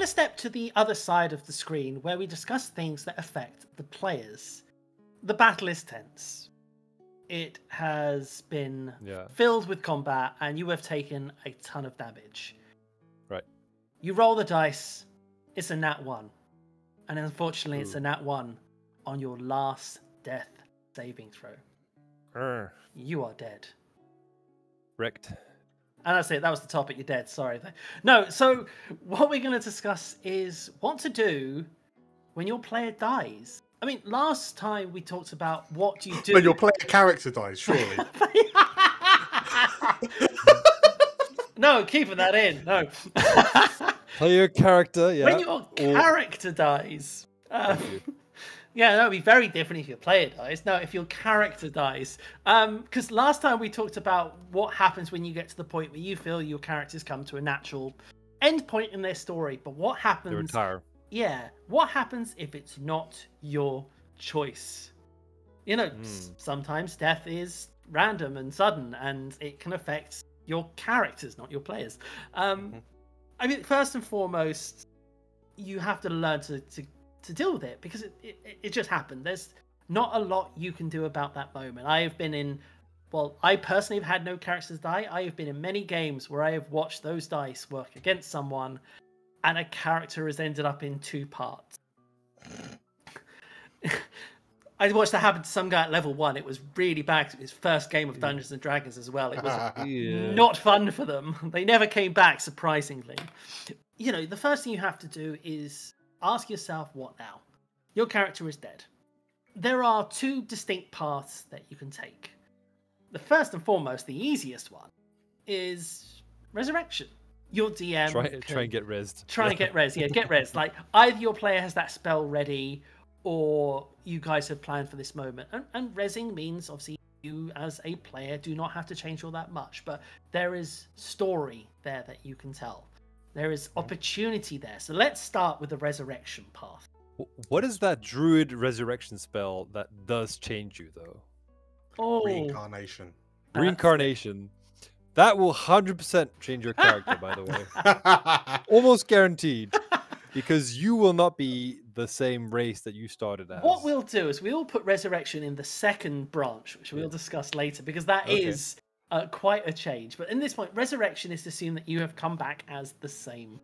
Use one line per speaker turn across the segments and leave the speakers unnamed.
going to step to the other side of the screen where we discuss things that affect the players. The battle is tense. It has been filled with combat, and you have taken a ton of damage.
Right.
You roll the dice. It's a nat 1. And unfortunately, it's a nat 1 on your last death saving throw. You are dead.
Wrecked.
And that's it. That was the topic. You're dead. Sorry. No, so what we're going to discuss is what to do when your player dies. I mean, last time we talked about what do you do...
When your player character dies, surely.
No, keeping that in. No.
Player character, yeah.
When your character dies... yeah, that would be very different if your player dies. No, if your character dies. Because last time we talked about what happens when you get to the point where you feel your characters come to a natural end point in their story. But what happens...
They retire.
Yeah, what happens if it's not your choice? You know, sometimes death is random and sudden, and it can affect your characters, not your players. I mean, first and foremost, you have to learn to deal with it, because it just happened. There's not a lot you can do about that moment. I have been in... Well, I personally have had no characters die. I have been in many games where I have watched those dice work against someone, and a character has ended up in 2 parts. I watched that happen to some guy at level 1. It was really bad. It was his first game of Dungeons and Dragons as well. It was not fun for them. They never came back, surprisingly. You know, the first thing you have to do is ask yourself, what now? Your character is dead. There are 2 distinct paths that you can take. The first and foremost, the easiest one, is resurrection. Your DM
try and get rezzed.
Try and get rezzed. Yeah, get rezzed. Like, either your player has that spell ready, or you guys have planned for this moment. And rezzing means, obviously, you as a player do not have to change all that much, but there is story there that you can tell. There is opportunity there. So let's start with the resurrection path.
What is that druid resurrection spell that does change you, though?
Oh,
Reincarnation.
Reincarnation. That will 100% change your character, by the way. Almost guaranteed. Because you will not be the same race that you started as.
What we'll do is we'll put resurrection in the second branch, which we'll discuss later, because that is quite a change. But in this point, resurrection is to assume that you have come back as the same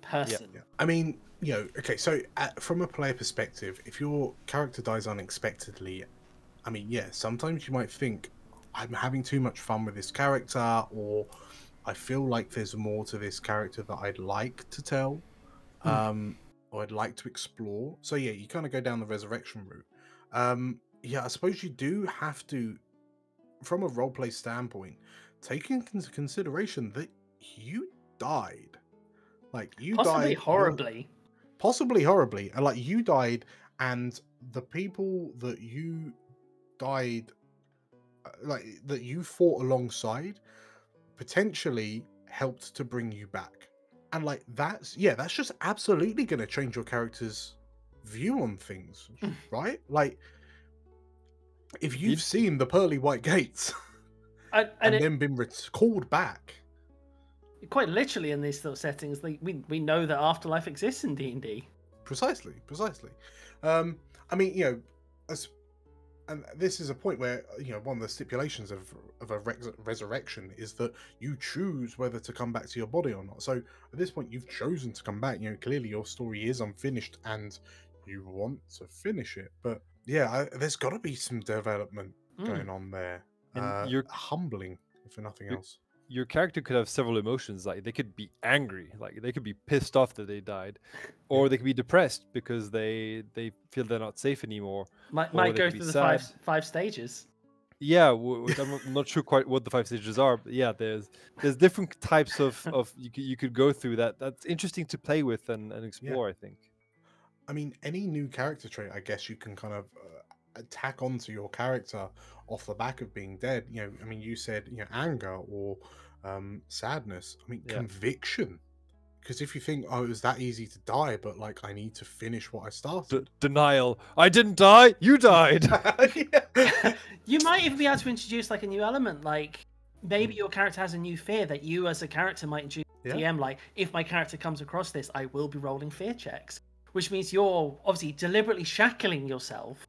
person.
Yeah. I mean, you know, okay, so from a player perspective, if your character dies unexpectedly, I mean, yeah, sometimes you might think, I'm having too much fun with this character, or I feel like there's more to this character that I'd like to tell, or I'd like to explore. So yeah, you kind of go down the resurrection route. Yeah, I suppose you do have to, from a roleplay standpoint, take into consideration that you died. Like, you
possibly
died
horribly.
Possibly horribly. And like, you died, and the people that you died, like, that you fought alongside, potentially helped to bring you back. And like, that's just absolutely going to change your character's view on things, right? Like, if you've seen the pearly white gates and then been called back,
quite literally in these sort of settings, we know that afterlife exists in D&D.
Precisely. I mean, you know, and this is a point where, you know, one of the stipulations of a resurrection is that you choose whether to come back to your body or not. So at this point, you've chosen to come back. You know, clearly your story is unfinished and you want to finish it. But yeah, there's got to be some development going on there. You're humbling, if for nothing else.
Your character could have several emotions. Like, they could be angry, like they could be pissed off that they died, or they could be depressed because they feel they're not safe anymore.
Might go through the five stages.
Yeah, I'm not sure quite what the 5 stages are, but yeah, there's different types of you could go through that's interesting to play with and explore. I think.
I mean, any new character trait, I guess you can kind of tack onto your character off the back of being dead. You know, I mean, you said, you know, anger or sadness. I mean, conviction. Because if you think, oh, it was that easy to die, but like, I need to finish what I started.
Denial. I didn't die. You died.
You might even be able to introduce like a new element, like maybe your character has a new fear that you as a character might introduce to the DM, like, if my character comes across this, I will be rolling fear checks, which means you're obviously deliberately shackling yourself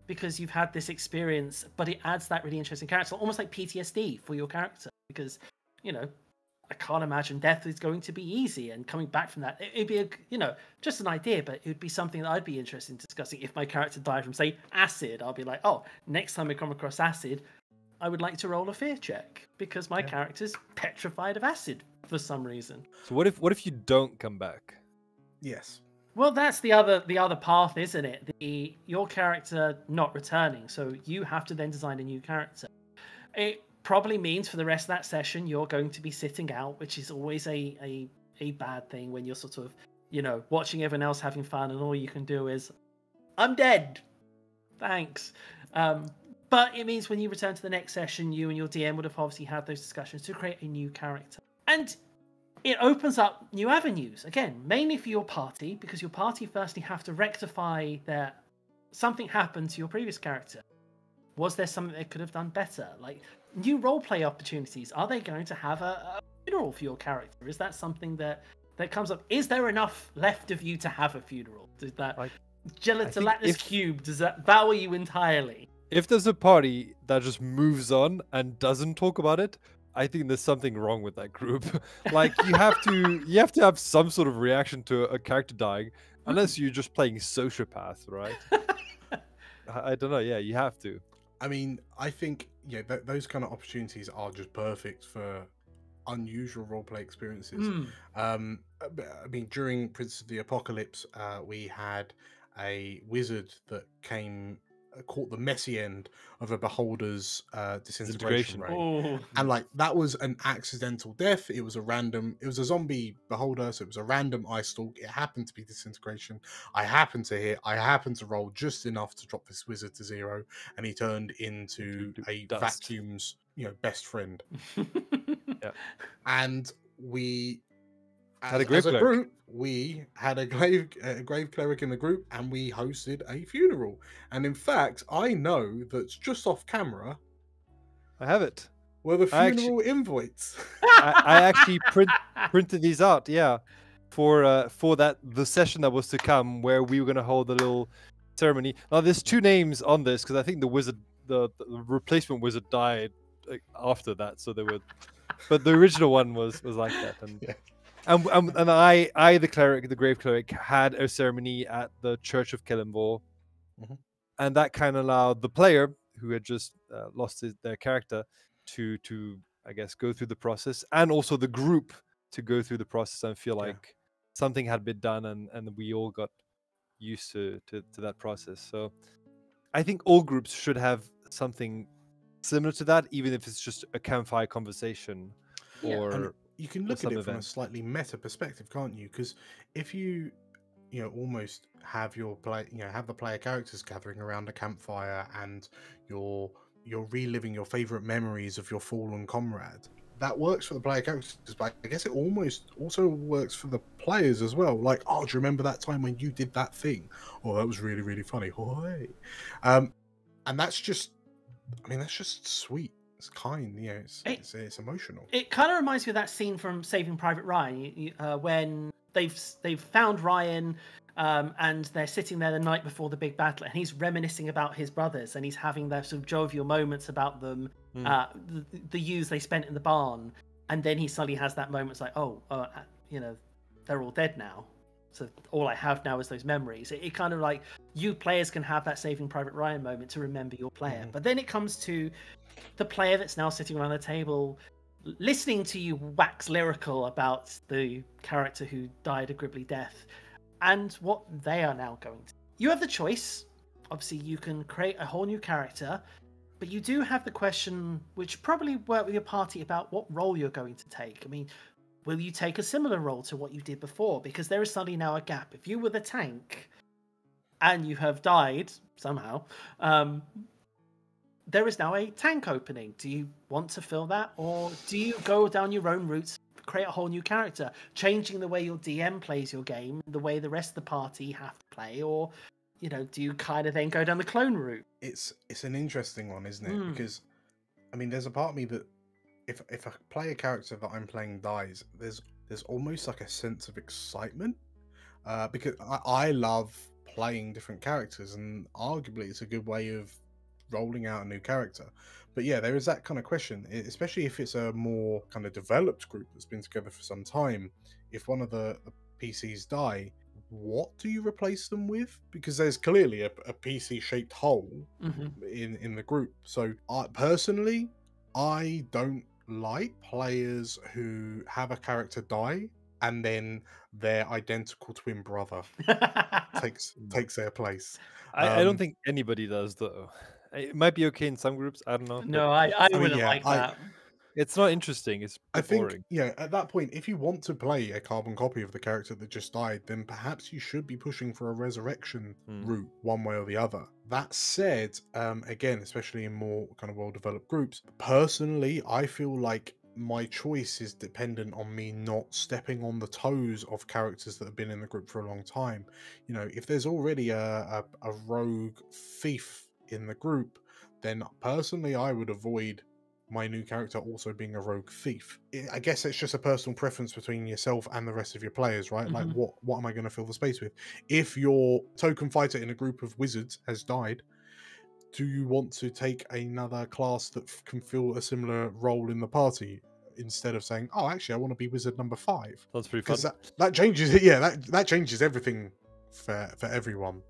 because you've had this experience, but it adds that really interesting character, almost like PTSD for your character, because, you know, I can't imagine death is going to be easy, and coming back from that, it'd be just an idea, but it would be something that I'd be interested in discussing. If my character died from, say, acid, I'll be like, oh, next time I come across acid, I would like to roll a fear check because my character's petrified of acid for some reason.
So what if you don't come back?
Yes.
Well, that's the other path, isn't it? Your character not returning, so you have to then design a new character. It probably means for the rest of that session you're going to be sitting out, which is always a bad thing when you're sort of, watching everyone else having fun and all you can do is, I'm dead, thanks. But it means when you return to the next session, you and your DM would have obviously had those discussions to create a new character. And it opens up new avenues, again, mainly for your party, because your party firstly have to rectify that something happened to your previous character. Was there something they could have done better? Like, new roleplay opportunities. Are they going to have a funeral for your character? Is that something that comes up? Is there enough left of you to have a funeral? Does that gelatinous cube, does that devour you entirely?
If there's a party that just moves on and doesn't talk about it, I think there's something wrong with that group. Like, you have to have some sort of reaction to a character dying, unless you're just playing sociopath, right? I don't know. Yeah, you have to.
I mean, I think those kind of opportunities are just perfect for unusual roleplay experiences. I mean, during Prince of the Apocalypse, we had a wizard that caught the messy end of a beholder's disintegration ray. And like, that was an accidental death. It was a zombie beholder, so it was a random eye stalk. It happened to be disintegration. I happened to roll just enough to drop this wizard to 0, and he turned into a
dust.
vacuum's best friend.
Yeah.
And we
had a grave cleric.
Group, we had a grave cleric in the group, and we hosted a funeral. And in fact, I know that just off camera,
I have it.
Were the funeral invites?
I actually printed these out. Yeah, for the session that was to come, where we were going to hold a little ceremony. Now, there's 2 names on this because I think the wizard, the replacement wizard, died after that. So they were, but the original one was like that. And
yeah.
And I, the cleric, the grave cleric, had a ceremony at the Church of Kellenvor, and that kind of allowed the player who had just lost their character to I guess go through the process, and also the group to go through the process and feel like something had been done, and we all got used to that process. So I think all groups should have something similar to that, even if it's just a campfire conversation or.
You can look at it from
event.
a slightly meta perspective, can't you? Because if you almost have have the player characters gathering around a campfire, and you're reliving your favorite memories of your fallen comrade, that works for the player characters, but I guess it almost also works for the players as well. Like, oh, do you remember that time when you did that thing? Oh, that was really, really funny. Oh, hey. And that's just sweet. It's kind, it's emotional.
It kind of reminds me of that scene from Saving Private Ryan, when they've found Ryan, and they're sitting there the night before the big battle, and he's reminiscing about his brothers, and he's having their sort of jovial moments about them, the years they spent in the barn, and then he suddenly has that moment, it's like, they're all dead now. So all I have now is those memories. It kind of like, you players can have that Saving Private Ryan moment to remember your player. But then it comes to the player that's now sitting around the table, listening to you wax lyrical about the character who died a grisly death, and what they are now going to. You have the choice. Obviously, you can create a whole new character, but you do have the question, which probably work with your party, about what role you're going to take. I mean, will you take a similar role to what you did before? Because there is suddenly now a gap. If you were the tank and you have died somehow, there is now a tank opening. Do you want to fill that? Or do you go down your own routes, create a whole new character, changing the way your DM plays your game, the way the rest of the party have to play? Or, do you kind of then go down the clone route?
It's an interesting one, isn't it? Because, I mean, there's a part of me that if a player character that I'm playing dies, there's almost like a sense of excitement, because I love playing different characters, and arguably it's a good way of rolling out a new character. But yeah, there is that kind of question, especially if it's a more kind of developed group that's been together for some time. If one of the PCs die, what do you replace them with? Because there's clearly a PC shaped hole in the group. So personally, I don't like players who have a character die and then their identical twin brother takes their place.
I don't think anybody does, though. It might be okay in some groups. I don't know.
No, I wouldn't like that.
It's not interesting. It's
I think,
boring.
yeah, at that point, if you want to play a carbon copy of the character that just died, then perhaps you should be pushing for a resurrection route, one way or the other. That said, again, especially in more kind of well-developed groups, personally, I feel like my choice is dependent on me not stepping on the toes of characters that have been in the group for a long time. You know, if there's already a rogue thief in the group, then personally I would avoid my new character also being a rogue thief. I guess it's just a personal preference between yourself and the rest of your players, right? Like, what am I going to fill the space with? If your token fighter in a group of wizards has died, do you want to take another class that can fill a similar role in the party, instead of saying, oh, actually, I want to be wizard number 5?
That's pretty fun.
Because that changes, yeah, that changes everything for everyone.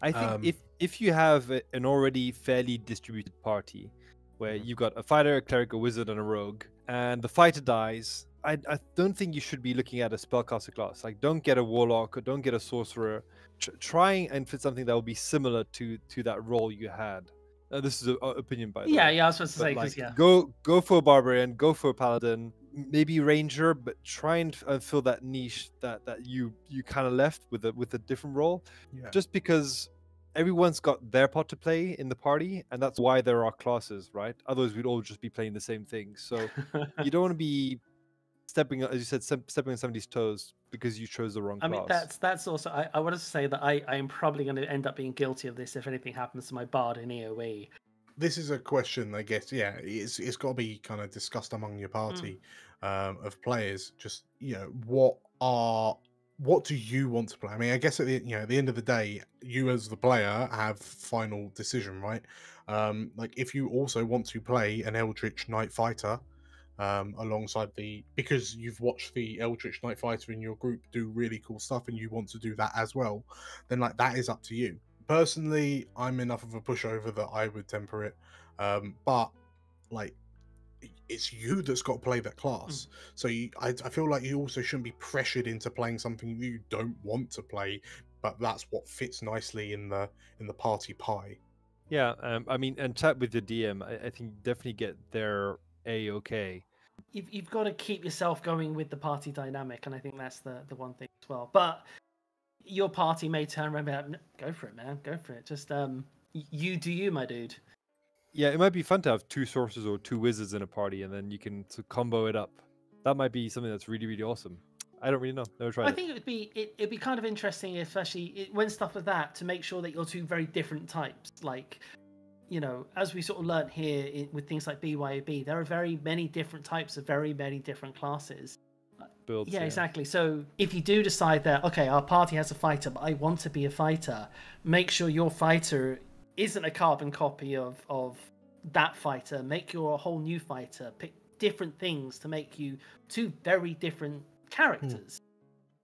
I think if you have an already fairly distributed party, where you've got a fighter, a cleric, a wizard, and a rogue, and the fighter dies, I don't think you should be looking at a spellcaster class. Like, don't get a warlock or don't get a sorcerer. Try and fit something that will be similar to that role you had. This is an opinion, by the way.
Yeah, I was supposed to say,
like,
yeah.
Go for a barbarian, go for a paladin, maybe ranger, but try and fill that niche that you kind of left with a different role.
Yeah.
Just because everyone's got their part to play in the party, and that's why there are classes, right? Otherwise, we'd all just be playing the same thing. So you don't want to be stepping, as you said, stepping on somebody's toes because you chose the wrong class.
I mean, that's also. I wanted to say that I am probably going to end up being guilty of this if anything happens to my bard in AOE.
This is a question, I guess. Yeah, it's got to be kind of discussed among your party of players. Just, you know, what do you want to play? I mean, I guess at the end of the day, you as the player have final decision, right? Like, if you also want to play an Eldritch Knight Fighter alongside because you've watched the Eldritch Knight Fighter in your group do really cool stuff and you want to do that as well, then like that is up to you. Personally, I'm enough of a pushover that I would temper it, but like, it's you that's got to play that class. So I feel like you also shouldn't be pressured into playing something you don't want to play, but that's what fits nicely in the party pie.
Yeah, I mean, and chat with the DM. I think definitely get their A-okay.
You've got to keep yourself going with the party dynamic, and I think that's the one thing as well. But your party may turn around and be like, go for it, man, go for it. Just you do you, my dude.
Yeah, it might be fun to have 2 sorcerers or 2 wizards in a party, and then you can combo it up. That might be something that's really, really awesome. I don't really know. Never tried it.
I think it'd be kind of interesting, especially when stuff like that, to make sure that you're 2 very different types. Like, you know, as we sort of learnt here with things like BYOB, there are very many different types of very many different classes.
Builds,
yeah, exactly. So if you do decide that, okay, our party has a fighter, but I want to be a fighter, make sure your fighter isn't a carbon copy of that fighter. Make your a whole new fighter. Pick different things to make you 2 very different characters.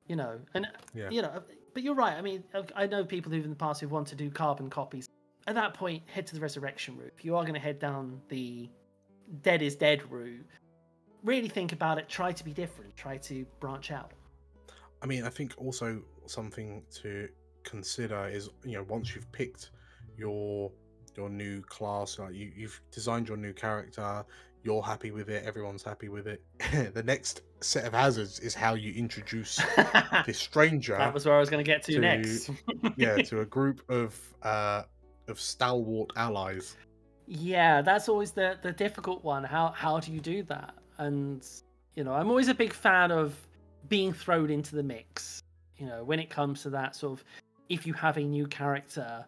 You know, and you know, but you're right. I mean, I know people who in the past who want to do carbon copies. At that point, head to the resurrection route. If you are going to head down the dead is dead route, really think about it. Try to be different. Try to branch out.
I mean, I think also something to consider is, you know, once you've picked your new class, like you've designed your new character, you're happy with it, everyone's happy with it. The next set of hazards is how you introduce this stranger.
That was where I was going to get to next.
Yeah, to a group of stalwart allies.
Yeah, that's always the difficult one. How do you do that? And, you know, I'm always a big fan of being thrown into the mix. You know, when it comes to that sort of, if you have a new character,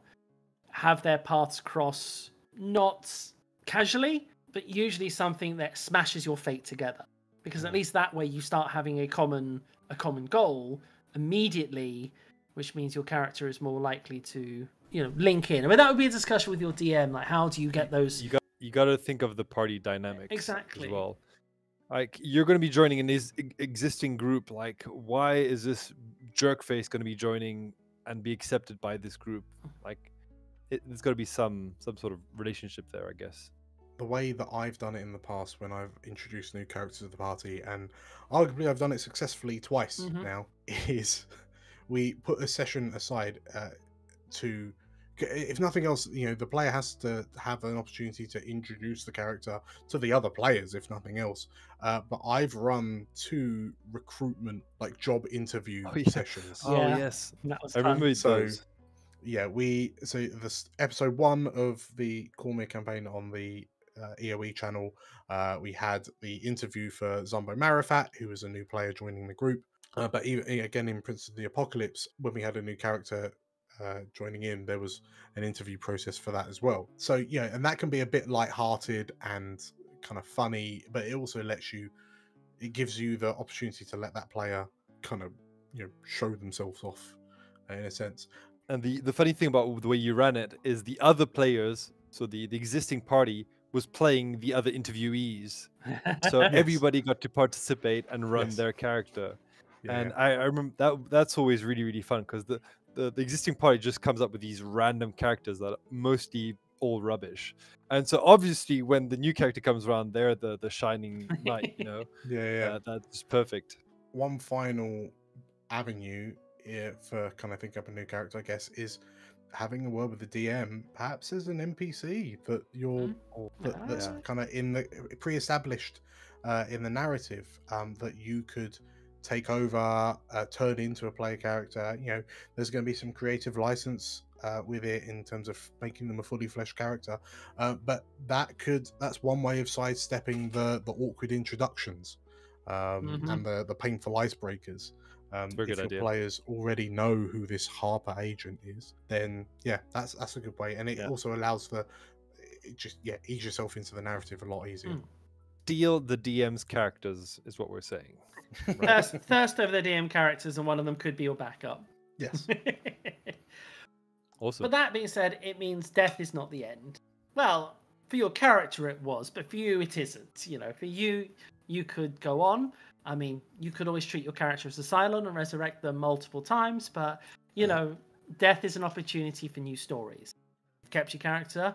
have their paths cross, not casually, but usually something that smashes your fate together, because at least that way you start having a common goal immediately, which means your character is more likely to link in. I mean, that would be a discussion with your DM, like how do you get those.
You got to think of the party dynamics
Exactly
as well. Like, you're going to be joining in this existing group. Like, why is this jerkface going to be joining and be accepted by this group? Like, there's got to be some sort of relationship there, I guess.
The way that I've done it in the past when I've introduced new characters to the party, and arguably I've done it successfully twice now, is we put a session aside to, if nothing else, the player has to have an opportunity to introduce the character to the other players, if nothing else. But I've run 2 recruitment, like job interview sessions.
Oh yes,
that was
I remember those.
Yeah, this episode 1 of the Call Me campaign on the EOE channel, we had the interview for Zombo Marifat, who was a new player joining the group. But even, again, in Prince of the Apocalypse, when we had a new character joining in, there was an interview process for that as well. So yeah, and that can be a bit light-hearted and kind of funny, but it also it gives you the opportunity to let that player kind of show themselves off in a sense.
And the funny thing about the way you ran it is the other players, so the existing party was playing the other interviewees, so everybody got to participate and run their character. I remember that's always really, really fun, because the existing party just comes up with these random characters that are mostly all rubbish, and so obviously when the new character comes around, they're the shining knight, that's perfect.
One final avenue for kind of thinking up a new character, I guess, is having a word with the DM, perhaps as an NPC that that's kind of in the pre-established in the narrative, that you could take over, turn into a player character. There's going to be some creative license with it in terms of making them a fully fleshed character, but that's one way of sidestepping the awkward introductions and the painful icebreakers. If your players already know who this Harper agent is, then that's a good way, and it also allows ease yourself into the narrative a lot easier.
Steal the DM's characters is what we're saying.
Right? Thirst over the DM characters, and one of them could be your backup.
Yes.
Awesome.
But that being said, it means death is not the end. Well, for your character it was, but for you it isn't. For you could go on. I mean, you could always treat your character as a Cylon and resurrect them multiple times, but, death is an opportunity for new stories. You've kept your character,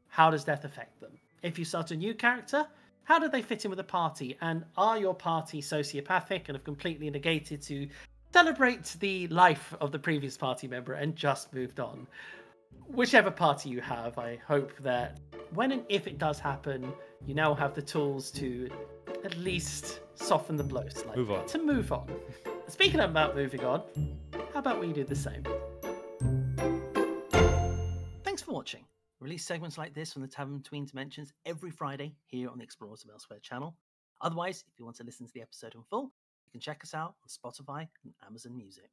how does death affect them? If you start a new character, how do they fit in with the party? And are your party sociopathic and have completely negated to celebrate the life of the previous party member and just moved on? Whichever party you have, I hope that when and if it does happen, you now have the tools to at least soften the blow slightly. Move on. Speaking about moving on, how about we do the same? Thanks for watching. We release segments like this from the Tavern Between Dimensions every Friday here on the Explorers of Elsewhere channel. Otherwise, if you want to listen to the episode in full, you can check us out on Spotify and Amazon Music.